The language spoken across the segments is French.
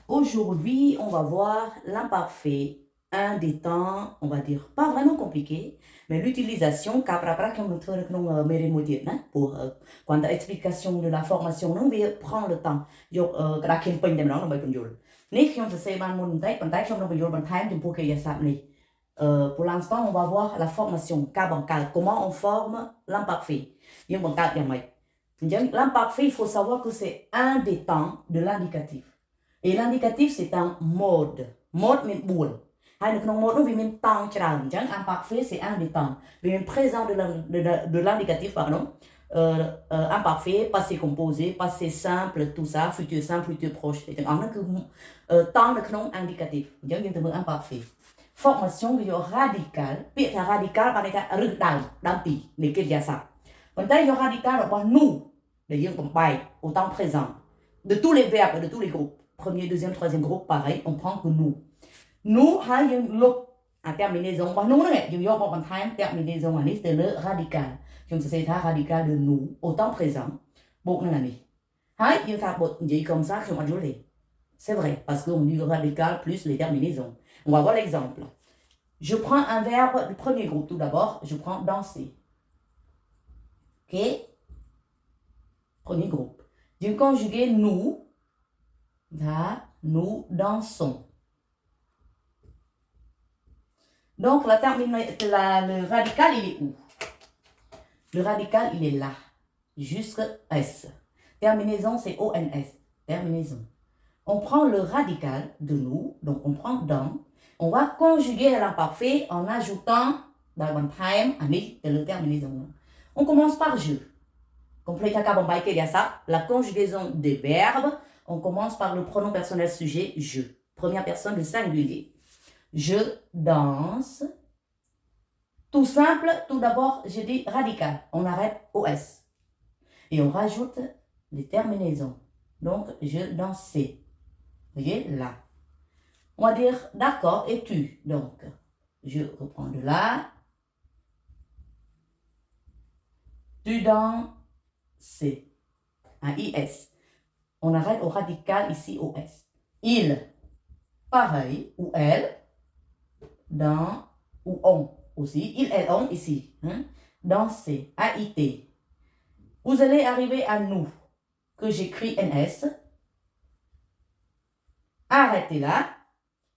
Aujourd'hui, on va voir l'imparfait, un des temps, on va dire, pas vraiment compliqué, mais l'utilisation, pour quand l'explication de la formation, non, prend le temps. Pour l'instant, on va voir la formation, comment on forme l'imparfait. L'imparfait, il faut savoir que c'est un des temps de l'indicatif. Et l'indicatif, c'est un mode. Mode, mais boule. Mode, imparfait, c'est un des temps. Mais présent de l'indicatif, pardon. Imparfait, passé composé, passé simple, tout ça, futur simple, futur proche. Temps de nom indicatif. Imparfait. Formation radicale. Puis radical, par exemple, dampi, les ça. Còn đây yo radical là nous, d'ailleurs comme by au temps présent. De tous les verbes, de tous les groupes. Premier, deuxième, troisième groupe, pareil, on prend que nous. Nous, hay yung look à terminaison. Nous, yung yo bon time terminaison, c'est le radical. Donc c'est un radical de nous au temps présent. Bon, non, hay yung ta bot dit comme ça, je m'en jouer. C'est vrai, parce qu'on dit le radical plus les terminaisons. On va voir l'exemple. Je prends un verbe du premier groupe tout d'abord. Je prends danser. Ok? Premier groupe. Du conjugué nous, là, nous dansons. Donc, le radical, il est où? Le radical, il est là. Jusque S. Terminaison, c'est ONS. Terminaison. On prend le radical de nous, donc on prend dans. On va conjuguer l'imparfait en ajoutant dans one time, de la terminaison. On commence par je. La conjugaison des verbes, on commence par le pronom personnel sujet je. Première personne, le singulier. Je danse. Tout simple, tout d'abord, je dis radical. On arrête OS. Et on rajoute les terminaisons. Donc, je dansais. Vous voyez, là. On va dire d'accord et tu. Donc, je reprends de là. Tu dansais. Un IS. On arrête au radical ici OS. Il, pareil, ou elle, dans, ou on aussi. Il, elle, on ici. Hein? Danser, AIT. Vous allez arriver à nous, que j'écris NS. Arrêtez là.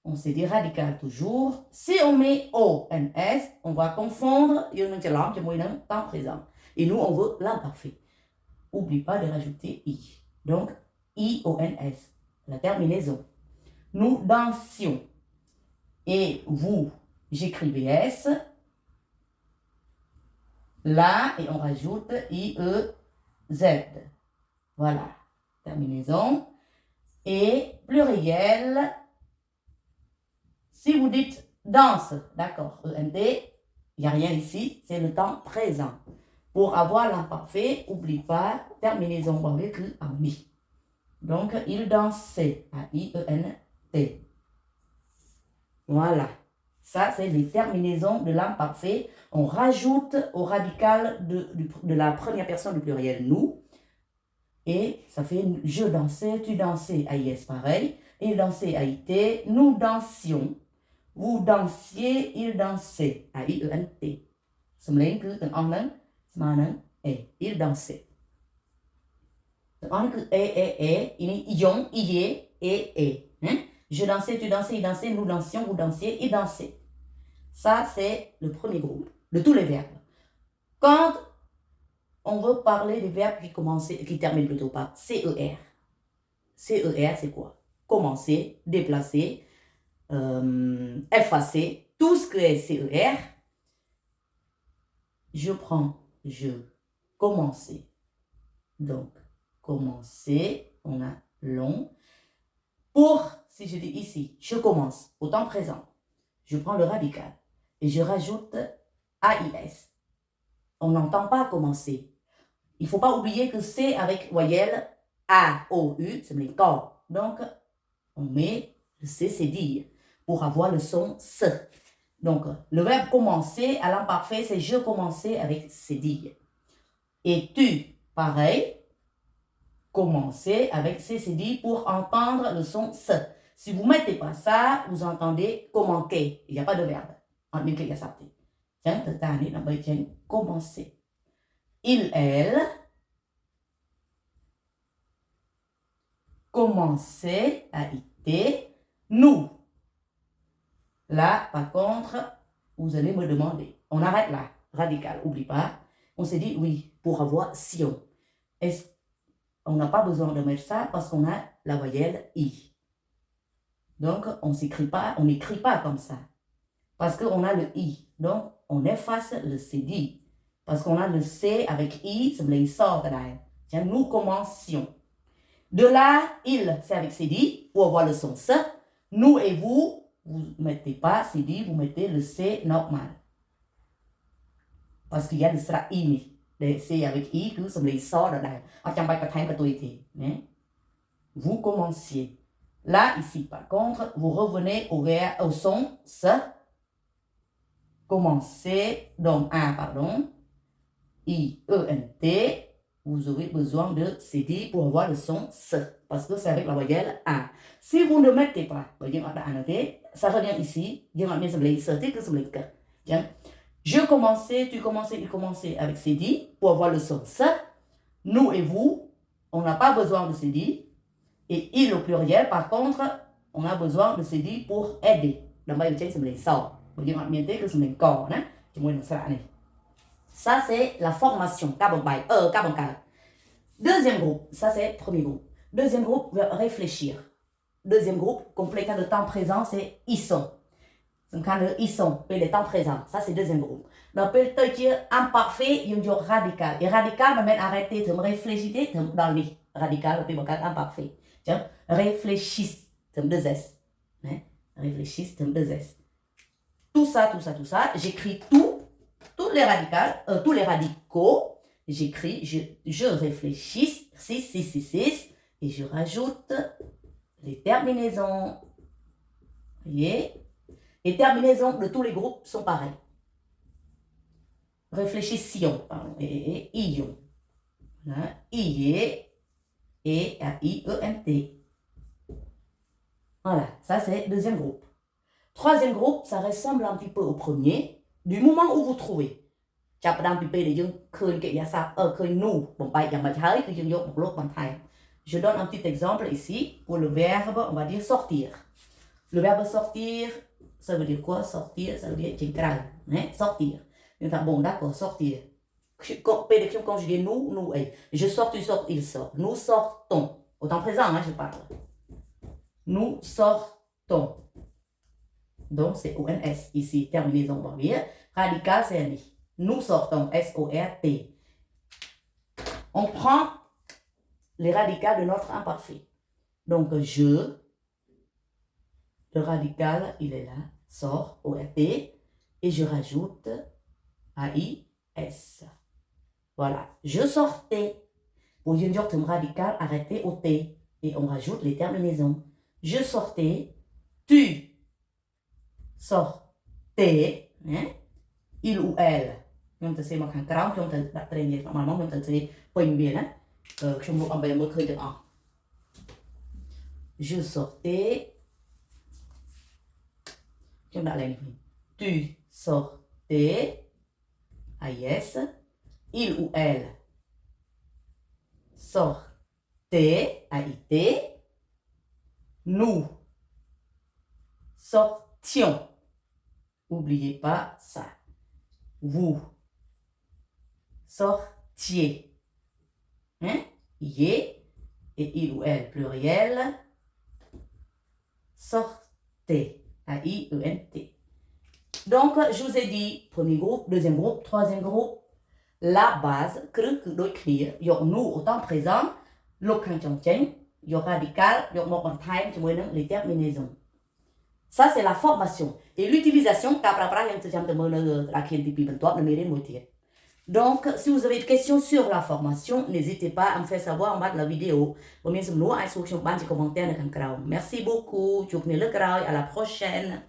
On s'est dit radical toujours. Si on met ONS, on va confondre temps présent. Et nous, on veut l'imparfait. N'oublie pas de rajouter I. Donc, IONS, la terminaison. Nous dansions. Et vous, j'écrivais S. Là, et on rajoute IEZ. Voilà, terminaison. Et pluriel. Si vous dites danse, d'accord, END, il n'y a rien ici, c'est le temps présent. Pour avoir l'imparfait, n'oublie pas, terminaison avec ami. Donc, il dansait, A-I-E-N-T. Voilà. Ça, c'est les terminaisons de l'imparfait. On rajoute au radical de la première personne du pluriel nous. Et ça fait je dansais, tu dansais, AIS pareil. Il dansait, AIT. Nous dansions. Vous dansiez, il dansait, A-I-E-N-T. Il dansait. Je dansais, tu dansais, il dansait, nous dansions, vous dansiez, il dansait. Ça, c'est le premier groupe de tous les verbes. Quand on veut parler des verbes qui terminent plutôt par CER. CER, c'est quoi? Commencer, déplacer, effacer, tout ce que est CER. Je prends, je, commencer. Donc, commencer, on a long. Pour, si je dis ici, je commence, au temps présent, je prends le radical et je rajoute AIS. On n'entend pas commencer. Il ne faut pas oublier que c'est avec voyelle A, O, U, c'est le corps. Donc, on met le C, c'est dire, pour avoir le son S. Donc, le verbe commencer à l'imparfait, c'est je commençais avec c'est dire. Et tu, pareil, commencer avec CCD pour entendre le son S. Si vous ne mettez pas ça, vous entendez commencer. Il n'y a pas de verbe. En anglais, il y a ça. Tiens, commencer. Il, elle. Commencer a été. Nous. Là, par contre, vous allez me demander. On arrête là. Radical, oublie pas. On s'est dit oui, pour avoir sion. On n'a pas besoin de mettre ça parce qu'on a la voyelle I. Donc, on n'écrit pas comme ça. Parce qu'on a le I. Donc, on efface le CD. Parce qu'on a le C avec I, ça me sort de là. Tiens, nous commencions. De là, il, c'est avec CD pour avoir le son S. Nous et vous ne mettez pas CD, vous mettez le C normal. Parce qu'il y a le sera I. Le C avec I, que ça me sort de là. Vous commenciez. Là, ici, par contre, vous revenez au son S. Commencez, donc I, E, N, T. Vous aurez besoin de CD pour avoir le son S. Parce que c'est avec la voyelle A. Si vous ne mettez pas, ça revient ici. Je commençais, tu commençais, il commençait avec CD pour avoir le son S. Nous et vous, on n'a pas besoin de CD. Et il au pluriel, par contre, on a besoin de CD pour aider. Ça, c'est la formation. Deuxième groupe, ça c'est premier groupe. Deuxième groupe, réfléchir. Deuxième groupe, complétant de temps présent, c'est ils sont. Ils sont, le temps présent. Ça, c'est deuxième groupe. Donc, le imparfait, il y a radical. Et radical, me met arrêter de me réfléchir dans les radical, le imparfait. Tiens, réfléchissent, deux S. Réfléchissent, deux S. Tout ça, j'écris tous les radicaux. J'écris, je réfléchis, 6, et je rajoute les terminaisons. Vous voyez? Les terminaisons de tous les groupes sont pareilles. Réfléchissions, et ion. I, et A-I-E-N-T. Voilà, ça c'est le deuxième groupe. Troisième groupe, ça ressemble un petit peu au premier, du moment où vous trouvez. Je donne un petit exemple ici pour le verbe, on va dire sortir. Le verbe sortir, ça veut dire quoi? Sortir, ça veut dire sortir. Bon, d'accord, sortir. Conjuguer nous et. Je sors, tu sors, il sort. Nous sortons. Au temps présent, je parle. Nous sortons. Donc, c'est ONS ici, terminaison barrière. Radical, c'est NI. Nous sortons, S-O-R-T. On prend les radicales de notre imparfait. Donc, je, le radical, il est là, sort, O-R-T, et je rajoute A-I-S. Voilà, je sortais. Pour dire un radical, arrêtez au T, et on rajoute les terminaisons. Je sortais, tu sortais, il ou elle. Chúng ta sẽ mặc hàng cáo, chúng ta đặt tên như mà mong chúng ta sẽ bình biển á. Chúng ta bây giờ khơi được à. Je sortais. Chúng ta lại tu sortais. Yes. Il ou elle sortait. AIT. Nous sortions. N'oubliez pas ça. Vous sortiez. Et il ou elle pluriel. Sortez. A-I-E-N-T. Donc, je vous ai dit, premier groupe, deuxième groupe, troisième groupe, la base, il y a nous au temps présent, il y a radical, il y a les terminaisons. Ça, c'est la formation. Et l'utilisation, donc, si vous avez des questions sur la formation, n'hésitez pas à me faire savoir en bas de la vidéo. Merci beaucoup. À la prochaine.